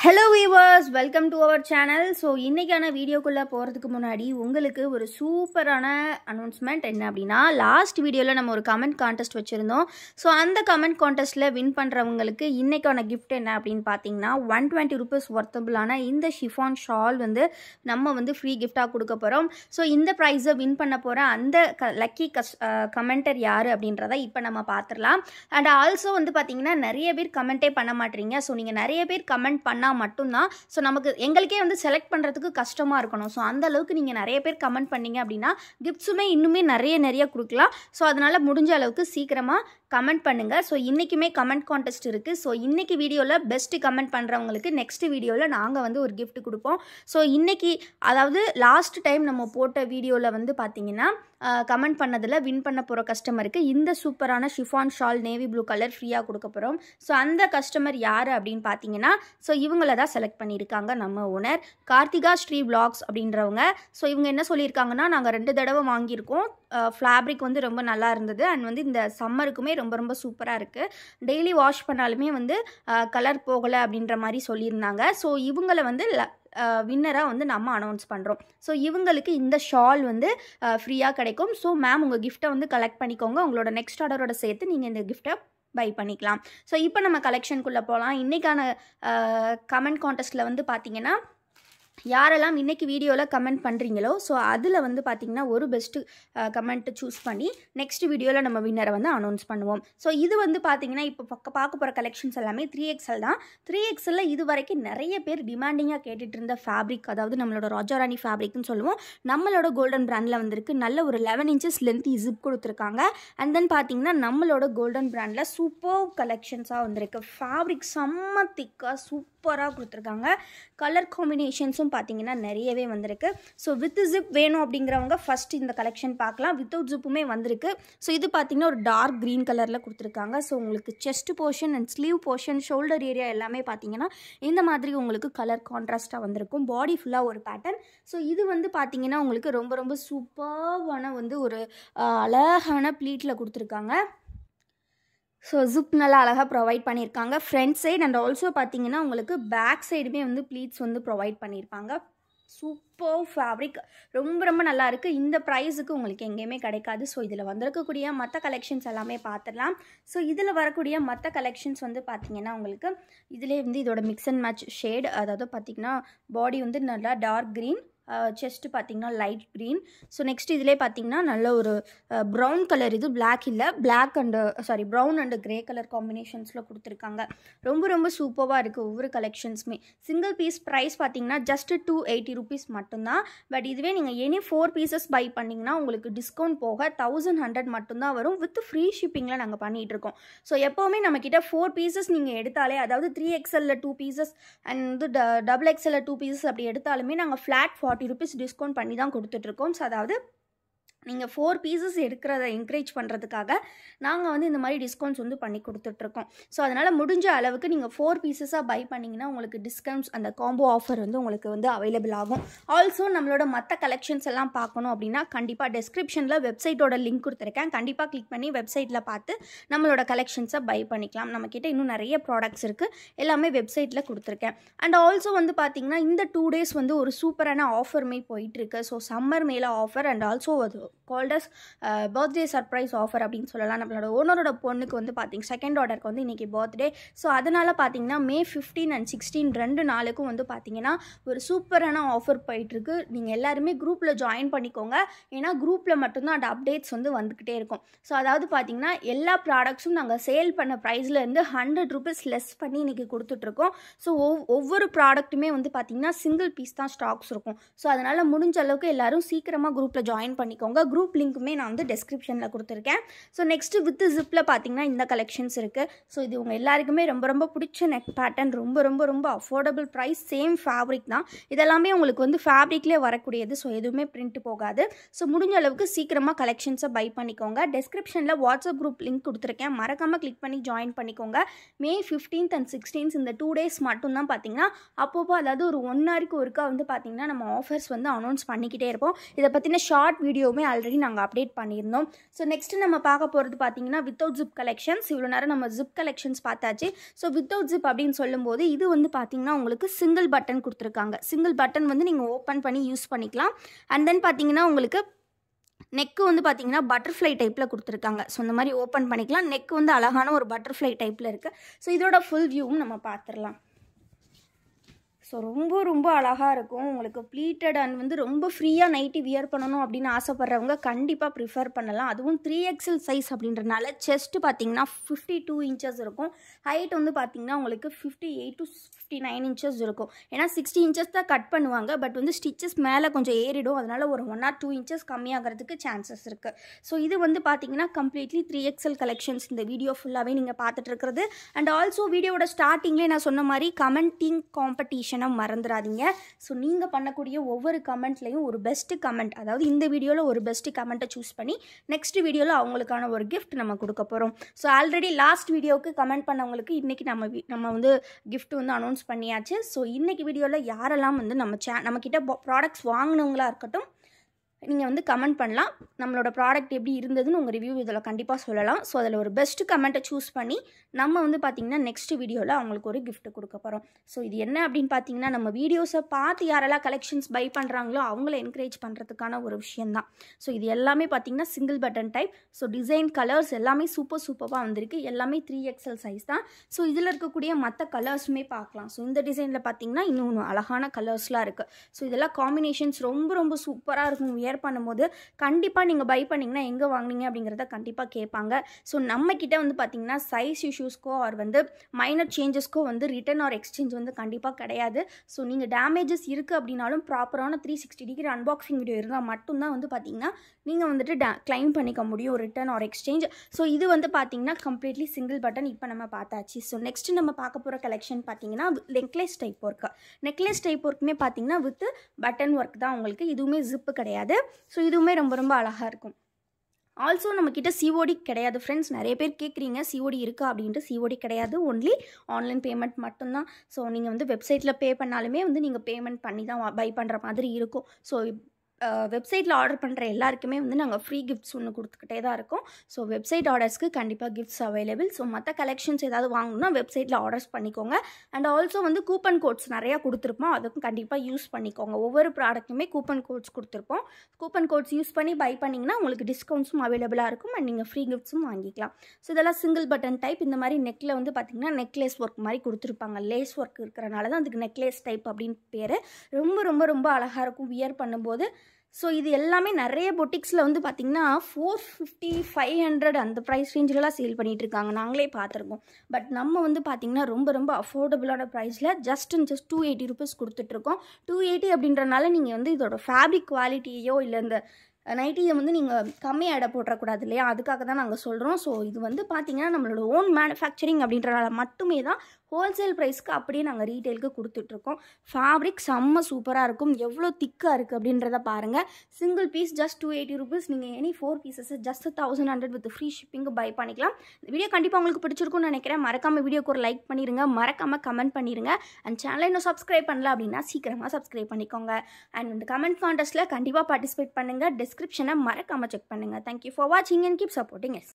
Hello viewers, welcome to our channel. So இன்னைக்கான வீடியோக்குள்ள போறதுக்கு முன்னாடி உங்களுக்கு ஒரு சூப்பரான அனௌன்ஸ்மென்ட் என்ன அப்படினா லாஸ்ட் வீடியோல நம்ம ஒரு கமெண்ட் கான்டெஸ்ட் வச்சிருந்தோம். சோ அந்த கமெண்ட் கான்டெஸ்ட்ல வின் பண்றவங்களுக்கு இன்னைக்கான gift என்ன அப்படினு பாத்தீங்கன்னா 120 ரூபாய் வர்த்தபிளான இந்த ஷிஃபான் ஷால் வந்து நம்ம வந்து ஃப்ரீ gift-ஆ கொடுக்க போறோம். சோ இந்த பிரைஸை வின் பண்ண போற அந்த லக்கி கமெண்டர் யாரு அப்படின்றதை இப்போ நம்ம பாத்துறலாம். and also வந்து பாத்தீங்கன்னா நிறைய பேர் கமெண்டே பண்ண மாட்டீங்க. சோ நீங்க நிறைய பேர் கமெண்ட் பண்ணா மட்டும்தான் சோ நமக்கு எங்களுக்கே வந்து செலக்ட் பண்றதுக்கு கஷ்டமா இருக்கணும். சோ அந்த அளவுக்கு நீங்க நிறைய பேர் கமெண்ட் பண்ணீங்க அப்படினா கிஃப்ட்ஸுமே இன்னுமே நிறைய கொடுக்கலாம். சோ அதனால முடிஞ்ச அளவுக்கு சீக்கிரமா கமெண்ட் பண்ணுங்க. சோ இன்னைக்குமே கமெண்ட் கான்டெஸ்ட் இருக்கு. சோ இன்னைக்கு வீடியோல பெஸ்ட் கமெண்ட் பண்றவங்களுக்கு நெக்ஸ்ட் வீடியோல நாங்க வந்து ஒரு gift கொடுப்போம். சோ இன்னைக்கு அதாவது லாஸ்ட் டைம் நம்ம போட்ட வீடியோல வந்து பாத்தீங்கன்னா கமெண்ட் பண்ணதுல வின் பண்ண போற கஸ்டமருக்கு இந்த சூப்பரான chiffon shawl navy blue colour ஃப்ரீயா கொடுக்க போறோம். சோ அந்த கஸ்டமர் யாரு அப்படினு பாத்தீங்கன்னா சோ இவங்கள தான் செலக்ட் பண்ணிருக்காங்க நம்ம ஓனர் கார்த்திகா ஸ்ரீ vlogs அப்படின்றவங்க. சோ இவங்க என்ன சொல்லிருக்காங்கன்னா நாங்க 2 தடவை வாங்கி இருக்கோம். ஃபேப்ரிக் வந்து ரொம்ப நல்லா இருந்தது and வந்து இந்த சம்மருக்குமே ரொம்ப சூப்பரா இருக்கு. டெய்லி வாஷ் பண்ணாலுமே வந்து கலர் போகல அப்படின்ற மாதிரி சொல்லியிருந்தாங்க. சோ இவங்கள வந்து வின்னரா வந்து நம்ம அனௌன்ஸ் பண்றோம். சோ இவங்களுக்கு இந்த ஷால் வந்து ஃப்ரீயா கிடைக்கும். சோ மேம் உங்க gift-ஐ வந்து கலெக்ட் பண்ணிக்கோங்க. உங்களோட நெக்ஸ்ட் ஆர்டரோட சேர்த்து நீங்க இந்த gift-ஐ பை பண்ணிக்கலாம். சோ இப்போ நம்ம கலெக்ஷனுக்குள்ள போலாம். இன்னைக்கான கமெண்ட் கான்டெஸ்ட்ல வந்து பாத்தீங்கன்னா யாரெல்லாம் இன்னைக்கு வீடியோல கமெண்ட் பண்றீங்களோ சோ அதுல வந்து பாத்தீங்கன்னா ஒரு பெஸ்ட் கமெண்ட் சூஸ் பண்ணி நெக்ஸ்ட் வீடியோல நம்ம வின்னரை வந்து அனௌன்ஸ் பண்ணுவோம். சோ இது வந்து பாத்தீங்கன்னா இப்போ பார்க்க போற கலெக்ஷன்ஸ் எல்லாமே 3XL தான். 3XL இது வரைக்கும் நிறைய பேர் டிமாண்டிங்கா கேட்டுட்டு இருந்த ஃபேப்ரிக், அதாவது நம்மளோட ராஜாராணி ஃபேப்ரிக்னு சொல்லுவோம். நம்மளோட கோல்டன் பிராண்ட்ல வந்திருக்கு. நல்ல ஒரு 11 inches லென்த் ஜிப் கொடுத்துருக்காங்க. அண்ட் தென் பாத்தீங்கன்னா நம்மளோட கோல்டன் பிராண்ட்ல சூப்பர் கலெக்ஷன்ஸா வந்திருக்கு. ஃபேப்ரிக் செம்ம திக்கா சூப்பரா கொடுத்துருக்காங்க. கலர் காம்பினேஷன்ஸும் பாத்தீங்கன்னா நிறையவே வந்திருக்கு. ஸோ வித் ஜிப் வேணும் அப்படிங்கிறவங்க ஃபர்ஸ்ட் இந்த கலெக்ஷன் பார்க்கலாம். வித்தவுட் ஜிப்புமே வந்திருக்கு. ஸோ இது பார்த்தீங்கன்னா ஒரு டார்க் க்ரீன் கலரில் கொடுத்துருக்காங்க. ஸோ உங்களுக்கு chest portion and sleeve portion shoulder area எல்லாமே பார்த்தீங்கன்னா இந்த மாதிரி உங்களுக்கு கலர் கான்ட்ராஸ்டாக வந்திருக்கும். பாடி ஃபுல்லாக ஒரு பேட்டர்ன். ஸோ இது வந்து பார்த்தீங்கன்னா உங்களுக்கு ரொம்ப சூப்பர்வான வந்து ஒரு அழகான ப்ளீட்டில் கொடுத்துருக்காங்க. ஸோ ஜிப் நல்லா அழகாக ப்ரொவைட் பண்ணியிருக்காங்க. ஃப்ரண்ட் சைடு அண்ட் ஆல்சோ பார்த்தீங்கன்னா உங்களுக்கு பேக் சைடுமே வந்து ப்ளீட்ஸ் வந்து ப்ரொவைட் பண்ணியிருப்பாங்க. சூப்பர் ஃபேப்ரிக் ரொம்ப நல்லா இருக்குது. இந்த ப்ரைஸுக்கு உங்களுக்கு எங்கேயுமே கிடைக்காது. ஸோ இதில் வந்திருக்கக்கூடிய மற்ற கலெக்ஷன்ஸ் எல்லாமே பார்த்துடலாம். ஸோ இதில் வரக்கூடிய மற்ற கலெக்ஷன்ஸ் வந்து பார்த்தீங்கன்னா உங்களுக்கு இதிலே வந்து இதோட மிக்ஸ் அண்ட் மேட்ச் ஷேட், அதாவது பார்த்தீங்கன்னா பாடி வந்து நல்லா டார்க் க்ரீன், செஸ்ட் பார்த்தீங்கன்னா லைட் க்ரீன். ஸோ நெக்ஸ்ட் இதிலே பார்த்தீங்கன்னா நல்ல ஒரு ப்ரௌன் கலர், இது பிளாக் இல்லை, black and brown and grey colour காம்பினேஷன்ஸில் கொடுத்துருக்காங்க. ரொம்ப சூப்பராக இருக்குது ஒவ்வொரு கலெக்ஷன்ஸுமே. சிங்கிள் பீஸ் ப்ரைஸ் பார்த்தீங்கன்னா ஜஸ்ட் 280 ரூபீஸ் மட்டும்தான். பட் இதுவே நீங்கள் எனி 4 pieces பை பண்ணிங்கன்னா உங்களுக்கு டிஸ்கவுண்ட் போக 1100 மட்டும்தான் வரும். வித் ஃப்ரீ ஷிப்பிங்கில் நாங்கள் பண்ணிகிட்டு இருக்கோம். ஸோ எப்போவுமே நம்மக்கிட்ட 4 pieces நீங்கள் எடுத்தாலே, அதாவது 3XL 2 pieces அண்ட் வந்து XXL 2 pieces அப்படி எடுத்தாலுமே நாங்கள் ஃப்ளாட் 40 ரூபீஸ் டிஸ்கவுண்ட் பண்ணி தான் கொடுத்துட்ருக்கோம். ஸோ அதாவது நீங்கள் 4 pieces எடுக்கிறத என்கரேஜ் பண்ணுறதுக்காக நாங்கள் வந்து இந்த மாதிரி டிஸ்கவுண்ட்ஸ் வந்து பண்ணி கொடுத்துட்ருக்கோம். ஸோ அதனால் முடிஞ்ச அளவுக்கு நீங்கள் 4 pieces பை பண்ணிங்கன்னா உங்களுக்கு டிஸ்கவுண்ட்ஸ் அந்த காம்போ ஆஃபர் வந்து உங்களுக்கு வந்து அவைலபிள் ஆகும். ஆல்சோ நம்மளோட மற்ற கலெக்ஷன்ஸ் எல்லாம் பார்க்கணும் அப்படின்னா கண்டிப்பாக டெஸ்கிரிப்ஷனில் வெப்சைட்டோட லிங்க் கொடுத்துருக்கேன். கண்டிப்பாக கிளிக் பண்ணி வெப்சைட்டில் பார்த்து நம்மளோட கலெக்ஷன்ஸை பை பண்ணிக்கலாம். நம்மக்கிட்ட இன்னும் நிறைய ப்ராடக்ட்ஸ் இருக்குது, எல்லாமே வெப்சைட்டில் கொடுத்துருக்கேன். அண்ட் ஆல்சோ வந்து பார்த்திங்கன்னா இந்த 2 days வந்து ஒரு சூப்பரான ஆஃபருமே போயிட்டுருக்கு. ஸோ சம்மர் மேலே ஆஃபர் அண்ட் ஆல்சோ அது called as birthday surprise offer அப்படின்னு சொல்லலாம். நம்மளோட ஓனரோட பொண்ணுக்கு வந்து பார்த்தீங்க செகண்ட் ஆர்டருக்கு வந்து இன்றைக்கி பர்த்டே. ஸோ அதனால் பார்த்தீங்கன்னா May 15 and 16 2 நாளுக்கும் வந்து பார்த்தீங்கன்னா ஒரு சூப்பரான ஆஃபர் போயிட்டுருக்கு. நீங்கள் எல்லாருமே குரூப்பில் ஜாயின் பண்ணிக்கோங்க. ஏன்னா குரூப்பில் மட்டும்தான் அந்த அப்டேட்ஸ் வந்து வந்துக்கிட்டே இருக்கும். ஸோ அதாவது பார்த்தீங்கன்னா எல்லா ப்ராடக்ட்ஸும் நாங்கள் சேல் பண்ண ப்ரைஸ்லேருந்து 100 ரூபீஸ் லெஸ் பண்ணி இன்றைக்கி கொடுத்துட்ருக்கோம். ஸோ ஒவ்வொரு ப்ராடக்ட்டுமே வந்து பார்த்தீங்கன்னா சிங்கிள் பீஸ் தான் ஸ்டாக்ஸ் இருக்கும். ஸோ அதனால் முடிஞ்ச அளவுக்கு எல்லோரும் சீக்கிரமாக குரூப்பில் ஜாயின் பண்ணிக்கோங்க. குரூப் லிங்க்குமே நான் வந்து டெஸ்கிரிப்ஷனில் கொடுத்துருக்கேன். ஸோ நெக்ஸ்ட்டு வித் ஜிப்பில் பார்த்தீங்கன்னா இந்த கலெக்ஷன்ஸ் இருக்குது. ஸோ இது உங்கள் எல்லாருக்குமே ரொம்ப பிடிச்ச நெக் பேட்டர்ன், ரொம்ப அஃபோர்டபுள் ப்ரைஸ், சேம் ஃபேப்ரிக் தான். இதெல்லாமே உங்களுக்கு வந்து ஃபேப்ரிக்லேயே வரக்கூடியது. ஸோ எதுவுமே பிரிண்ட் போகாது. ஸோ முடிஞ்ச அளவுக்கு சீக்கிரமாக கலெக்ஷன்ஸை பை பண்ணிக்கோங்க. டெஸ்கிரிப்ஷனில் வாட்ஸ்அப் குரூப் லிங்க் கொடுத்துருக்கேன், மறக்காமல் கிளிக் பண்ணி ஜாயின் பண்ணிக்கோங்க. May 15th and 16th இந்த 2 days மட்டும்தான் பார்த்தீங்கன்னா அப்பப்போ, அதாவது ஒரு 1 hourக்கு ஒருக்கா வந்து பார்த்தீங்கன்னா நம்ம ஆஃபர்ஸ் வந்து அனௌன்ஸ் பண்ணிக்கிட்டே இருப்போம். இதை பற்றின ஷார்ட் வீடியோவுமே ஆல்ரெடி நாங்கள் அப்டேட் பண்ணியிருந்தோம். ஸோ நெக்ஸ்ட் நம்ம பார்க்க போகிறது பார்த்தீங்கன்னா வித்தவுட் ஜிப் கலெக்ஷன்ஸ். இவ்வளோ நேரம் நம்ம ஜிப் கலெக்ஷன்ஸ் பார்த்தாச்சு. ஸோ வித்தவுட் ஜிப் அப்படின்னு சொல்லும்போது இது வந்து பார்த்தீங்கன்னா உங்களுக்கு சிங்கிள் பட்டன் கொடுத்துருக்காங்க. சிங்கிள் பட்டன் வந்து நீங்கள் ஓப்பன் பண்ணி யூஸ் பண்ணிக்கலாம். அண்ட் தென் பார்த்தீங்கன்னா உங்களுக்கு நெக்கு வந்து பார்த்தீங்கன்னா பட்டர்ஃப்ளை டைப்பில் கொடுத்துருக்காங்க. ஸோ இந்த மாதிரி ஓப்பன் பண்ணிக்கலாம். நெக் வந்து அழகான ஒரு பட்டர்ஃப்ளை டைப்பில் இருக்குது. ஸோ இதோட ஃபுல் வியூவும் நம்ம பார்த்துடலாம். ஸோ ரொம்ப ரொம்ப அழகாக இருக்கும். உங்களுக்கு ப்ளீட்டட் அண்ட் வந்து ரொம்ப ஃப்ரீயாக நைட்டி வியர் பண்ணணும் அப்படின்னு ஆசைப்பட்றவங்க கண்டிப்பாக ப்ரிஃபர் பண்ணலாம். அதுவும் 3XL சைஸ் அப்படின்றனால செஸ்ட்டு பார்த்தீங்கன்னா 52 இன்ச்சஸ் இருக்கும். ஹைட் வந்து பார்த்தீங்கன்னா உங்களுக்கு 58 to 59 இன்ச்சஸ் இருக்கும். ஏன்னா 60 இன்ச்சஸ் தான் கட் பண்ணுவாங்க. பட் வந்து ஸ்டிச்சஸ் மேலே கொஞ்சம் ஏறிடும். அதனால் ஒரு 1 or 2 இன்ச்சஸ் கம்மியாகிறதுக்கு சான்சஸ் இருக்குது. ஸோ இது வந்து பார்த்தீங்கன்னா கம்ப்ளீட்லி 3XL கலெக்ஷன்ஸ் இந்த வீடியோ ஃபுல்லாகவே நீங்கள் பார்த்துட்டு இருக்கிறது. அண்ட் ஆல்சோ வீடியோட ஸ்டார்டிங்லேயே நான் சொன்ன மாதிரி கமெண்டிங் காம்படிஷன் மறந்துடாதீங்க. ஸோ நீங்கள் பண்ணக்கூடிய ஒவ்வொரு கமெண்ட்லையும் ஒரு பெஸ்ட்டு கமெண்ட், அதாவது இந்த வீடியோவில் ஒரு பெஸ்ட்டு கமெண்ட்டை சூஸ் பண்ணி நெக்ஸ்ட் வீடியோவில் அவங்களுக்கான ஒரு கிஃப்ட் நம்ம கொடுக்க போகிறோம். ஸோ ஆல்ரெடி லாஸ்ட் வீடியோவுக்கு கமெண்ட் பண்ணவங்களுக்கு இன்றைக்கி நம்ம வந்து கிஃப்ட் வந்து அனௌன்ஸ் பண்ணியாச்சு. ஸோ இன்றைக்கி வீடியோவில் யாரெல்லாம் வந்து நம்மக்கிட்ட ப்ராடக்ட்ஸ் வாங்கினவங்களா இருக்கட்டும், நீங்கள் வந்து கமெண்ட் பண்ணலாம். நம்மளோட ப்ராடக்ட் எப்படி இருந்ததுன்னு உங்கள் ரிவ்யூ இதில் கண்டிப்பாக சொல்லலாம். ஸோ அதில் ஒரு பெஸ்ட்டு கமெண்ட்டை சூஸ் பண்ணி நம்ம வந்து பார்த்திங்கன்னா நெக்ஸ்ட் வீடியோவில் அவங்களுக்கு ஒரு கிஃப்ட் கொடுக்க போகிறோம். ஸோ இது என்ன அப்படின்னு பார்த்தீங்கன்னா, நம்ம வீடியோஸை பார்த்து யாரெல்லாம் கலெக்ஷன்ஸ் பை பண்ணுறாங்களோ அவங்கள என்கரேஜ் பண்ணுறதுக்கான ஒரு விஷயந்தான். ஸோ இது எல்லாமே பார்த்திங்கன்னா single button type. So design colours எல்லாமே சூப்பராக வந்திருக்கு. எல்லாமே 3XL சைஸ் தான். ஸோ இதில் இருக்கக்கூடிய மற்ற கலர்ஸுமே பார்க்கலாம். ஸோ இந்த டிசைனில் பார்த்திங்கன்னா இன்னும் அழகான கலர்ஸ்லாம் இருக்குது. ஸோ இதெல்லாம் காம்பினேஷன்ஸ் ரொம்ப சூப்பராக இருக்கும். பண்ணும்போது கண்டிப்பாக நீங்கள் பை பண்ணிங்கன்னா எங்கே வாங்கினீங்க அப்படிங்கிறத கண்டிப்பாக கேட்பாங்க. ஸோ நம்மக்கிட்ட வந்து பார்த்திங்கன்னா சைஸ் இஷ்யூஸ்க்கோ ஆர் வந்து மைனர் சேஞ்சஸ்க்கோ வந்து ரிட்டர்ன் ஆர் எக்ஸ்சேஞ்ச் வந்து கண்டிப்பாக கிடையாது. ஸோ நீங்கள் டேமேஜஸ் இருக்குது அப்படின்னாலும் ப்ராப்பரான 360 டிகிரி அன்பாக்சிங் வீடியோ இருந்தால் மட்டும்தான் வந்து பார்த்திங்கன்னா நீங்கள் வந்துட்டு கிளைம் பண்ணிக்க முடியும் ரிட்டர்ன் ஆர் எக்ஸ்சேஞ்ச். ஸோ இது வந்து பார்த்திங்கன்னா கம்ப்ளீட்லி சிங்கிள் பட்டன் இப்போ நம்ம பார்த்தாச்சு. ஸோ நெக்ஸ்ட் நம்ம பார்க்க போகிற கலெக்ஷன் பார்த்திங்கன்னா necklace type work. Necklace type ஒர்க்குமே பார்த்திங்கன்னா வித் பட்டன் ஒர்க் தான் உங்களுக்கு. இதுவுமே ஜிப்பு கிடையாது. ஸோ இதுவுமே ரொம்ப அழகாக இருக்கும். ஆல்சோ நம்மக்கிட்ட சிஓடி கிடையாது ஃப்ரெண்ட்ஸ். நிறைய பேர் கேட்குறீங்க சிஓடி இருக்கா அப்படின்ட்டு. சிஓடி கிடையாது, ஒன்லி ஆன்லைன் பேமெண்ட் மட்டும்தான். ஸோ நீங்கள் வந்து வெப்சைட்டில் பே பண்ணாலுமே வந்து நீங்கள் பேமெண்ட் பண்ணி தான் பை பண்ணுற மாதிரி இருக்கும். ஸோ வெப்சைட்டில் ஆர்டர் பண்ணுற எல்லாருக்குமே வந்து நாங்கள் ஃப்ரீ கிஃப்ட்ஸ் ஒன்று கொடுத்துக்கிட்டே தான் இருக்கோம். ஸோ வெப்சைட் ஆர்டர்ஸ்க்கு கண்டிப்பாக கிஃப்ட்ஸ் அவைலபிள். ஸோ மற்ற கலெக்ஷன்ஸ் ஏதாவது வாங்கணும்னா வெப்சைட்டில் ஆர்டர்ஸ் பண்ணிக்கோங்க. அண்ட் ஆல்சோ வந்து கூப்பன் கோட்ஸ் நிறையா கொடுத்துருப்போம். அதுக்கும் கண்டிப்பாக யூஸ் பண்ணிக்கோங்க. ஒவ்வொரு ப்ராடக்ட்டுமே கூப்பன் கோட்ஸ் கொடுத்துருப்போம். கூப்பன் கோட்ஸ் யூஸ் பண்ணி பை பண்ணிங்கன்னா உங்களுக்கு டிஸ்கவுண்ட்ஸும் அவைலபிளாக இருக்கும். அண்ட் நீங்கள் ஃப்ரீ கிஃப்ட்ஸும் வாங்கிக்கலாம். ஸோ இதெல்லாம் சிங்கிள் பட்டன் டைப். இந்த மாதிரி நெக்கில் வந்து பார்த்திங்கன்னா நெக்லேஸ் ஒர்க் மாதிரி கொடுத்துருப்பாங்க. லேஸ் ஒர்க் இருக்கிறனால தான் அதுக்கு நெக்லேஸ் டைப் அப்படின்னு பேர். ரொம்ப அழகாக இருக்கும் வியர் பண்ணும்போது. ஸோ இது எல்லாமே நிறைய பொட்டிக்ஸில் வந்து பார்த்திங்கன்னா 450, 500 அந்த ப்ரைஸ் ரேஞ்சிலலாம் சேல் பண்ணிகிட்டு இருக்காங்க. நாங்களே பார்த்துருக்கோம். பட் நம்ம வந்து பார்த்திங்கன்னா ரொம்ப அஃபோர்டபுளான ப்ரைஸில் ஜஸ்ட் 280 ருபீஸ் கொடுத்துட்ருக்கோம். 280 அப்படின்றனால நீங்கள் வந்து இதோட ஃபேப்ரிக் குவாலிட்டியோ இல்லை இந்த நைட்டியை வந்து நீங்கள் கம்மியாக எடை போட்டுறக்கூடாது இல்லையா, அதுக்காக தான் நாங்கள் சொல்கிறோம். ஸோ இது வந்து பார்த்திங்கன்னா நம்மளோட ஓன் மேனுஃபேக்சரிங் அப்படின்றனால மட்டுமே தான் ஹோல்சேல் ப்ரைஸ்க்கு அப்படியே நாங்கள் ரீட்டெயிலுக்கு கொடுத்துட்ருக்கோம். ஃபேப்ரிக் செம்ம சூப்பராக இருக்கும். எவ்வளோ திக்காக இருக்குது அப்படின்றத பாருங்கள். Single piece just 280 rupees. நீங்கள் any 4 pieces just 1100 with free shipping buy பண்ணிக்கலாம். இந்த வீடியோ கண்டிப்பாக உங்களுக்கு பிடிச்சிருக்கும்னு நினைக்கிறேன். மறக்காமல் வீடியோக்கு ஒரு லைக் பண்ணிடுங்க, மறக்காமல் கமெண்ட் பண்ணிடுங்க. அண்ட் சேனலை இன்னும் சப்ஸ்கிரைப் பண்ணல அப்படின்னா சீக்கிரமாக சப்ஸ்கிரைப் பண்ணிக்கோங்க. அண்ட் இந்த கமெண்ட் கான்டெஸ்ட்டில் கண்டிப்பாக பார்ட்டிசிபேட் பண்ணுங்கள். டிஸ்கிரிப்ஷனை மறக்காமல் செக் பண்ணுங்கள். தேங்க்யூ ஃபார் வாட்சிங் அண்ட் கீப் சப்போர்ட்டிங் எஸ்.